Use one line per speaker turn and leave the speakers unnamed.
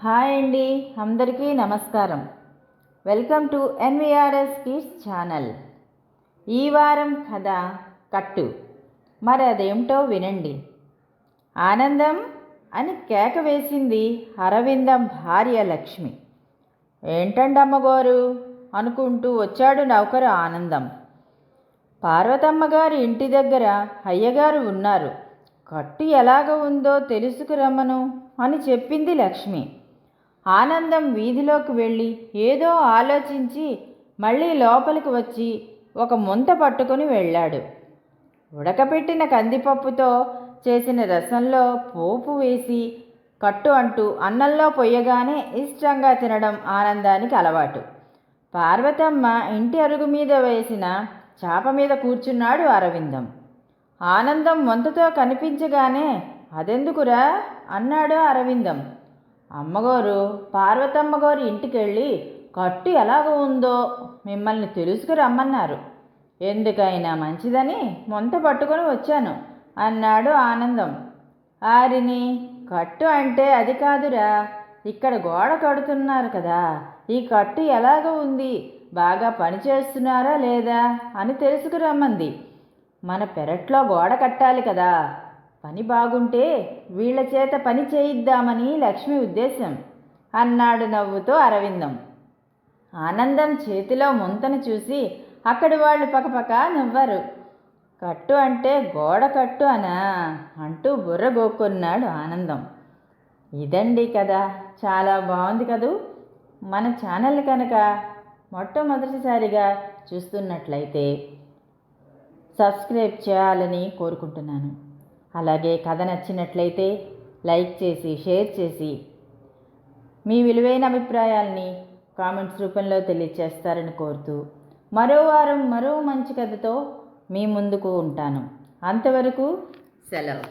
Hi అండి, అందరికీ నమస్కారం. Welcome to NVRS kids channel. ఈ వారం కథ కట్టు. మరి అదేమిటో వినండి. ఆనందం అని కేక వేసింది అరవిందం భార్య లక్ష్మి. ఏంటండి అమ్మగారు అనుకుంటూ వచ్చాడు నౌకరు ఆనందం. పార్వతమ్మగారి ఇంటి దగ్గర అయ్యగారు ఉన్నారు, కట్టు ఎలాగ ఉందో తెలుసుకురమ్మను అని చెప్పింది లక్ష్మి. ఆనందం వీధిలోకి వెళ్ళి ఏదో ఆలోచించి మళ్ళీ లోపలికి వచ్చి ఒక ముంత పట్టుకొని వెళ్ళాడు. ఉడకపెట్టిన కందిపప్పుతో చేసిన రసంలో పోపు వేసి కట్టు అంటూ అన్నంలో పొయ్యగానే ఇష్టంగా తినడం ఆనందానికి అలవాటు. పార్వతమ్మ ఇంటి అరుగు మీద వేసిన చాప మీద కూర్చున్నాడు అరవిందం. ఆనందం ముంతతో కనిపించగానే అదెందుకురా అన్నాడు అరవిందం. అమ్మగారు పార్వతమ్మగారు ఇంటికెళ్ళి కట్టు ఎలాగ ఉందో మిమ్మల్ని తెలుసుకురమ్మన్నారు. ఎందుకైనా మంచిదని ముంత పట్టుకొని వచ్చాను అన్నాడు ఆనందం. ఆరిని, కట్టు అంటే అది కాదురా, ఇక్కడ గోడ కడుతున్నారు కదా, ఈ కట్టు ఎలాగ ఉంది, బాగా పనిచేస్తున్నారా లేదా అని తెలుసుకురమ్మంది. మన పెరట్లో గోడ కట్టాలి కదా, పని బాగుంటే వీళ్ల చేత పని చేయిద్దామని లక్ష్మి ఉద్దేశం అన్నాడు నవ్వుతూ అరవిందం. ఆనందం చేతిలో ముంతను చూసి అక్కడి వాళ్ళు పకపక నవ్వారు. కట్టు అంటే గోడ కట్టు అనా అంటూ బుర్రగోక్కున్నాడు ఆనందం. ఇదండి కదా, చాలా బాగుంది కదూ. మన ఛానల్ కనుక మొట్టమొదటిసారిగా చూస్తున్నట్లయితే సబ్స్క్రైబ్ చేయాలని కోరుకుంటున్నాను. అలాగే కథ నచ్చినట్లయితే లైక్ చేసి షేర్ చేసి మీ విలువైన అభిప్రాయాల్ని కామెంట్స్ రూపంలో తెలియచేస్తారని కోరుతూ మరో వారం మరో మంచి కథతో మీ ముందుకు ఉంటాను. అంతవరకు సెలవు.